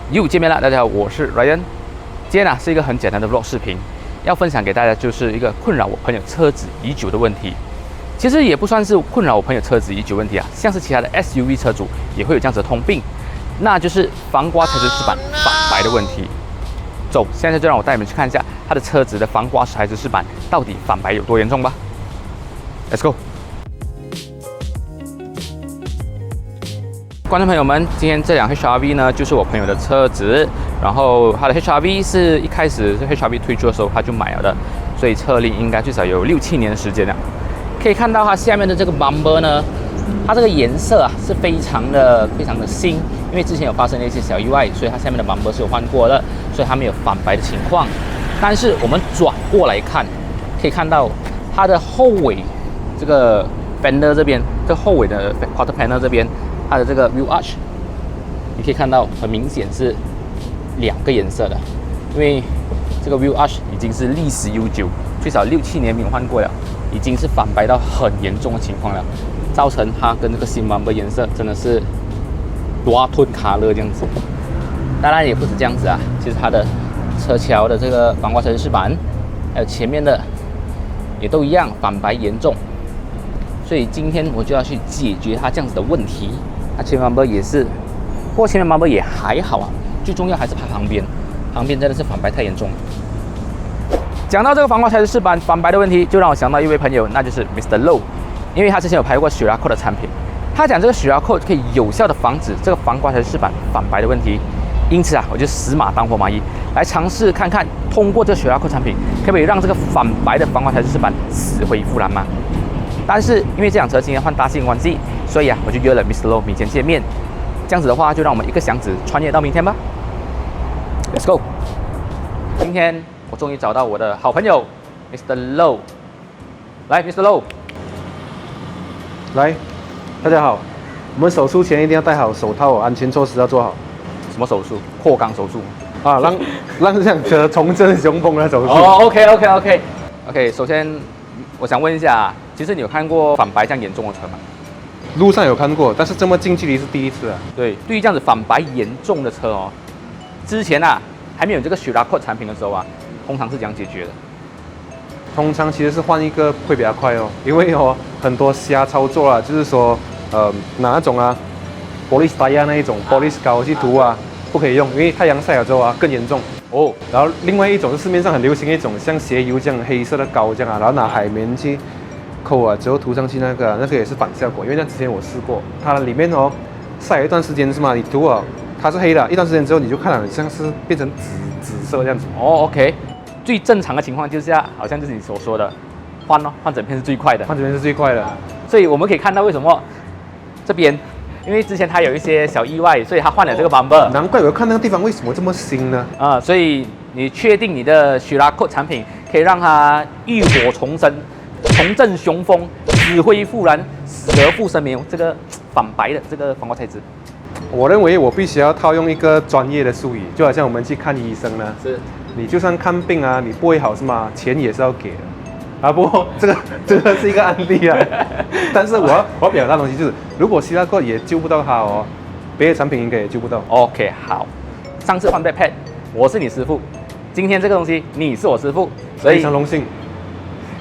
又见面了，大家好，我是 Ryan。今天是一个很简单的 vlog 视频，要分享给大家就是一个困扰我朋友车子已久的问题。其实也不算是困扰我朋友车子已久问题啊，像是其他的 SUV 车主也会有这样子的通病，那就是防刮材质饰板反白的问题。走，现在就让我带你们去看一下他的车子的防刮材质饰板到底反白有多严重吧。Let's go。观众朋友们，今天这辆 HRV 呢，就是我朋友的车子。然后他的 HRV 是一开始是 HRV 推出的时候他就买了的，所以车龄应该最少有6-7年的时间了。可以看到它下面的这个 bumper 呢，它这个颜色啊是非常的新，因为之前有发生了一些小意外，所以它下面的 bumper 是有换过的，所以它没有反白的情况。但是我们转过来看，可以看到它的后尾这个 fender 这边，这后尾的 quarter panel 这边。它的这个 wheel arch， 你可以看到很明显是2个颜色的，因为这个 wheel arch 已经是历史悠久，最少6-7年没有换过了，已经是反白到很严重的情况了，造成它跟这个新 bumper 颜色真的是多吞卡勒这样子。当然也不止这样子啊，其实它的车桥的这个防刮材质饰板，还有前面的也都一样反白严重，所以今天我就要去解决它这样子的问题。它前面 bumper 也是，不过前面 bumper 也还好啊，最重要还是它旁边真的是反白太严重了。讲到这个防刮材质饰板反白的问题，就让我想到一位朋友，那就是 Mr. Low， 因为他之前有拍过 Shirako 的产品，他讲这个 Shirako 可以有效的防止这个防刮材质饰板反白的问题，因此啊，我就死马当活马医，来尝试看看通过这个 Shirako 产品可不可以让这个反白的防刮材质饰板死灰复燃吗？但是因为这辆车今天换大新关系，所以啊，我就约了 Mr. Low 明天见面。这样子的话，就让我们一个箱子穿越到明天吧。Let's go！ 今天我终于找到我的好朋友 Mr. Low。来 ，Mr. Low， 来，大家好。我们手术前一定要戴好手套，安全措施要做好。什么手术？扩肛手术啊，让这辆车重振雄风的手术。哦 ，OK， 首先我想问一下，其实你有看过反白这样严重的车吗？路上有看过，但是这么近距离是第一次啊。对，对于这样子反白严重的车哦，之前啊还没有这个 Shirako 产品的时候啊，通常是怎样解决的？通常其实是换一个会比较快哦，因为很多瞎操作啊，就是说拿那种玻璃打压那一种玻璃膏去涂啊，不可以用，因为太阳晒了之后啊更严重哦。然后另外一种是市面上很流行一种像鞋油这样黑色的膏这样啊，然后拿海绵去抠啊，之后涂上去那个也是反效果，因为那之前我试过，它里面晒了一段时间是吗？你涂它是黑的，一段时间之后你就看了像是变成紫色这样子。哦 ，OK， 最正常的情况就是好像就是你所说的换整片是最快的，换整片是最快的。所以我们可以看到为什么这边，因为之前它有一些小意外，所以他换了这个 bumper。难怪我看那个地方为什么这么新呢？所以你确定你的 Shirako 产品可以让它浴火重生。重振雄风，死灰复燃，死而复生，没有这个反白的这个防刮材质。我认为我必须要套用一个专业的术语，就好像我们去看医生呢，是，你就算看病啊，你不会好是吗？钱也是要给的。啊，不过这个是一个案例啊。但是我要表达的东西就是，如果Shirako也救不到它别的产品应该也救不到。OK， 好，上次换 backpack， 我是你师傅，今天这个东西你是我师傅，所以非常荣幸。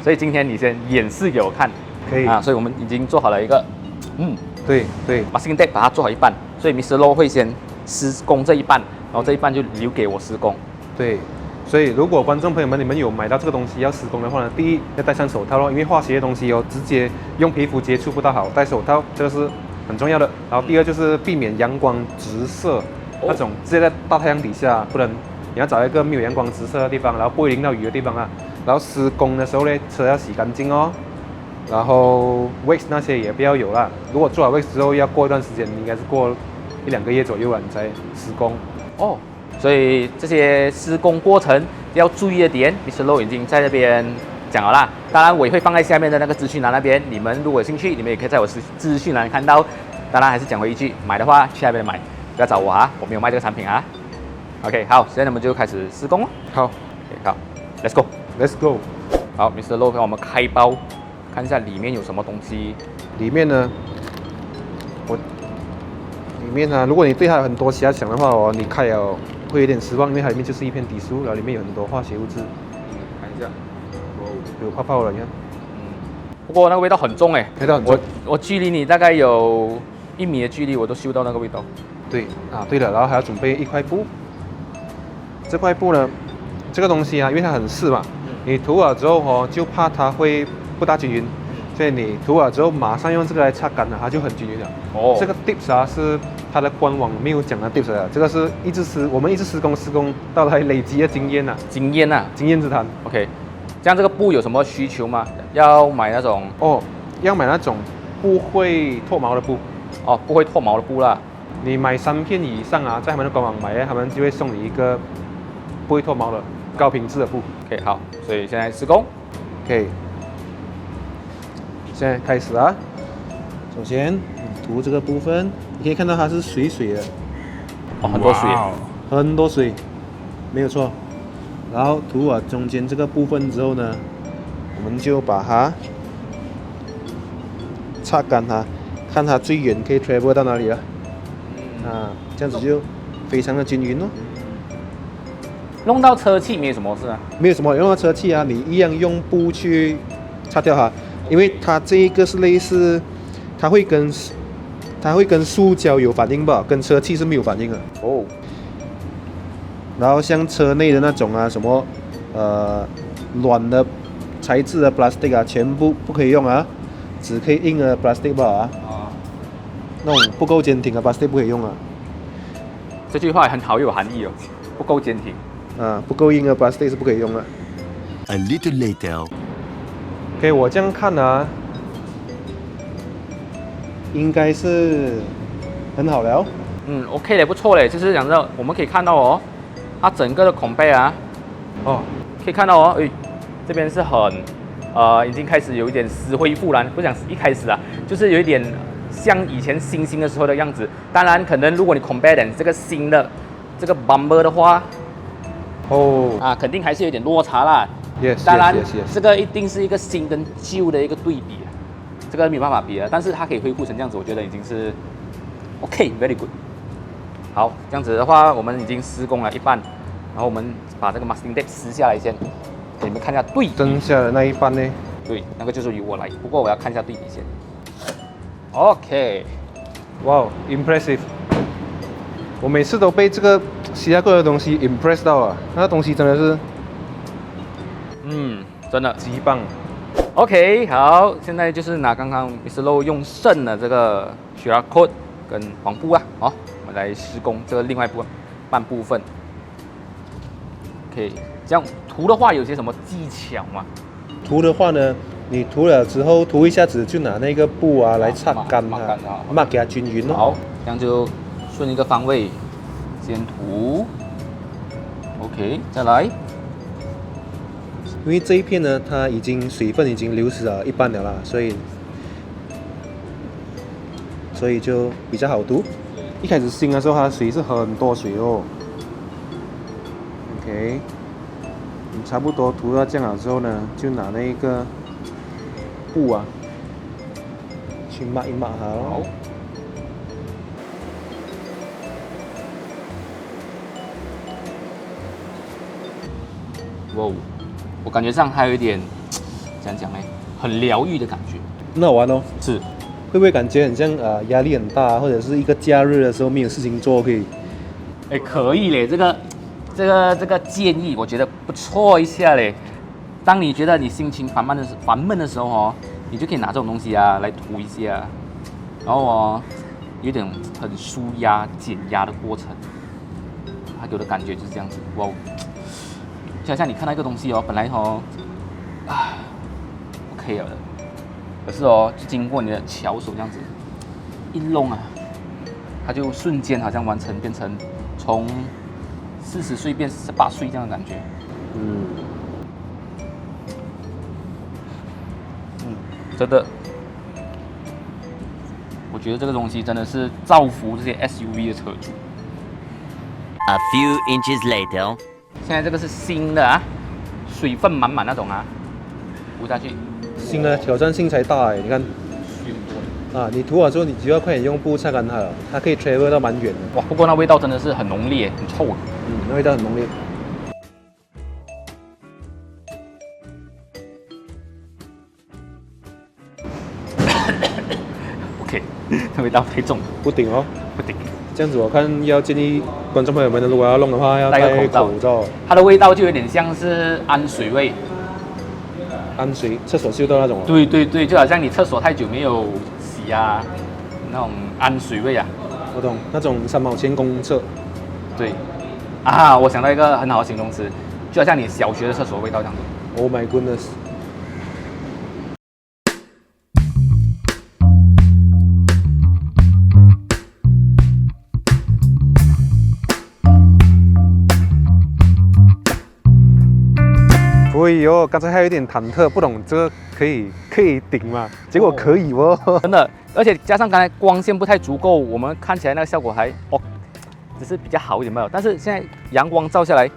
所以今天你先演示给我看，可以啊。所以我们已经做好了一个，对，把 masking tape 把它做好一半，所以 Mr. Low 会先施工这一半，然后这一半就留给我施工。对，所以如果观众朋友们你们有买到这个东西要施工的话呢，第一要戴上手套咯，因为化学的东西直接用皮肤接触不大好，戴手套这个是很重要的。然后第二就是避免阳光直射，那种直接在大太阳底下，不然你要找一个没有阳光直射的地方，然后不会淋到雨的地方啊。然后施工的时候呢，车要洗干净哦，然后 wax 那些也不要有啦。如果做好 wax 之后，要过一段时间，应该是过1-2个月左右啊，你才施工。哦，所以这些施工过程要注意的点，Mr. Low 已经在那边讲了啦。当然，我也会放在下面的那个资讯栏那边，你们如果有兴趣，你们也可以在我资讯栏看到。当然，还是讲回一句，买的话去那边买，不要找我啊，我没有卖这个产品啊。OK， 好，现在我们就开始施工了。好 ，OK， 好 ，Let's go。Let's go。好 ，Mr. Low 让我们开包，看一下里面有什么东西。里面呢，里面啊，如果你对它有很多遐想的话哦，你开了会有点失望，因为它里面就是一片底酥，然后里面有很多化学物质。看一下，有泡泡了，你看。不过那个味道很重哎，味道很重。我距离你大概有1米的距离，我都嗅到那个味道。对啊，对了，然后还要准备一块布。这块布呢，这个东西啊，因为它很湿嘛，你涂了之后哦，就怕它会不大均匀，所以你涂了之后马上用这个来擦干了，它就很均匀了。哦，这个 tips 啊是它的官网没有讲的 tips 啊，这个是我们一直施工到来累积的经验呐、经验呐，经验之谈。OK， 这样这个布有什么需求吗？要买那种要买那种不会脱毛的布。不会脱毛的布啦。你买3片以上啊，在他们的官网买，他们就会送你一个不会脱毛的高品质的布。OK， 好，所以现在施工。OK， 现在开始啊。首先涂这个部分，你可以看到它是水的，很多水，很多水，没有错。然后涂完中间这个部分之后呢，我们就把它擦干它，看它最远可以 travel 到哪里了。这样子就非常的均匀哦。弄到车气没有什么事啊？没有什么，用到车气啊，你一样用布去擦掉它，因为它这一个是类似，它会跟塑胶有反应吧，跟车气是没有反应的。然后像车内的那种啊，什么软的材质的 plastic 啊，全部不可以用啊，只可以硬的 plastic 吧啊。那种不够坚挺的 plastic 不可以用啊。这句话很好有含义哦，不够坚挺。不够硬的 plastic 是不可以用的。A little later. OK， 我这样看啊，应该是很好了。OK 嘞，不错嘞，就是讲到我们可以看到哦，它整个的孔背啊，可以看到哦，这边是很已经开始有一点死灰复燃，不讲一开始啊，就是有一点像以前新的时候的样子。当然，可能如果你 compare 这个新的这个 bumper 的话，肯定还是有点落差啦。当然，这个一定是一个新跟旧的一个对比，这个没有办法比啊。但是它可以恢复成这样子，我觉得已经是 OK，very good。好，这样子的话，我们已经施工了一半，然后我们把这个 masking tape 撕下来先，给你们看一下对比。剩下的那一半呢？对，那个就是由我来，不过我要看一下对比先。OK， 哇 ，impressive！ 我每次都被这个希腊过的东西 impress 到啊，那个东西真的是，真的极棒。OK， 好，现在就是拿刚刚 Mr. Low 用剩的这个 QR code 跟黄布啊，我们来施工这个另外半部分。OK， 这样涂的话有些什么技巧吗？涂的话呢，你涂了之后涂一下子，就拿那个布啊来擦干它，抹给它均匀哦。好，这样就顺一个方位，先涂。OK， 再来。因为这一片呢，它已经水分已经流失了一半了啦，所以就比较好涂。一开始新的时候，它的水是很多水哦。OK， 你差不多涂到这样了之后呢，就拿那个布啊，去抹一抹它哦。哇，我感觉上还有一点，怎样讲呢？很疗愈的感觉。很好玩哦。是。会不会感觉很像压力很大，或者是一个假日的时候没有事情做可以？可以嘞，这个建议我觉得不错一下嘞。当你觉得你心情烦闷的时候哦，你就可以拿这种东西啊来涂一下，然后有点很舒压减压的过程。它给我的感觉就是这样子，哇！就好像你看到一个东西哦，本来OK 了的，可是就经过你的巧手这样子一弄啊，它就瞬间好像变成从40岁变18岁这样的感觉。真的，我觉得这个东西真的是造福这些 SUV 的车主。A few inches later. 现在这个是新的啊，水分满满那种啊，涂下去。新的挑战性才大哎，你看。啊，你涂好之后，你只要快点用布擦干它了，它可以 travel 到蛮远的。哇，不过那味道真的是很浓烈，很臭。那味道很浓烈。OK， 那味道太重，不顶哦，不顶。这样子我看要建议观众朋友们，如果要弄的话，要戴戴个口罩口罩。它的味道就有点像是氨水味。氨水，厕所嗅到那种哦。对对对，就好像你厕所太久没有洗啊，那种氨水味啊。我懂，那种3毛钱公厕。对，啊，我想到一个很好的形容词，就好像你小学的厕所味道这样子。 Oh my goodness！所以哦，刚才还有一点忐忑，不懂这个可以顶吗？结果可以哦，真的，而且加上刚才光线不太足够，我们看起来那个效果还只是比较好一点罢了。但是现在阳光照下来，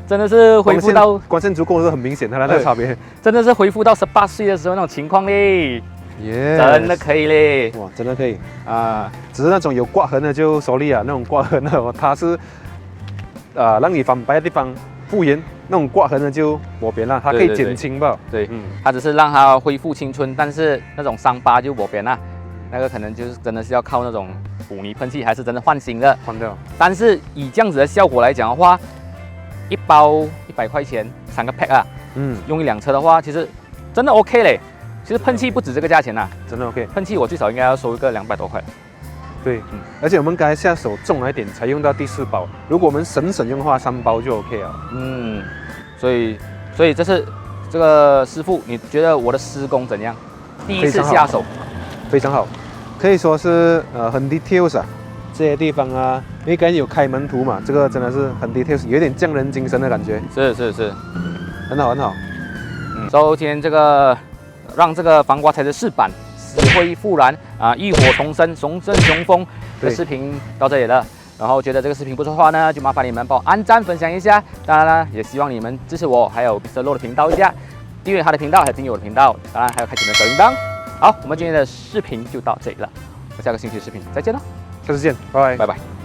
真的是恢复到光线足够是很明显的，它那个差别。真的是恢复到18岁的时候那种情况嘞，真的可以嘞，哇，真的可以啊！只是那种有刮痕的就sorry啊，那种刮痕的哦，它是让你反白的地方复原。那种刮痕的就我边了，它可以减轻吧？对，它只是让它恢复青春，但是那种伤疤就我边了，那个可能就是真的是要靠那种补泥喷剂，还是真的换新的换掉。但是以这样子的效果来讲的话，一包100块钱3个 pack 啊，用1辆车的话，其实真的 OK 嘞。其实喷剂不止这个价钱呐，真的 OK。喷剂我最少应该要收一个200多块。对，而且我们刚才下手重了一点，才用到第4包。如果我们省用的话，3包就 OK 了。所以这个师傅，你觉得我的施工怎样？第一次下手，非常好，可以说是很 details 啊，这些地方啊，因为刚才有开门图嘛，这个真的是很 details， 有点匠人精神的感觉。是，很好。所以今天这个让这个防刮材质饰板死灰复燃啊，浴火重生，重振雄风的视频到这里了。然后觉得这个视频不错的话呢，就麻烦你们帮我按赞分享一下。当然了，也希望你们支持我，还有 Mr. Low 的频道一下，订阅他的频道，还有订阅我的频道，当然还有开启你的小铃铛。好，我们今天的视频就到这里了，我们下个星期的视频再见了，下次见，拜拜。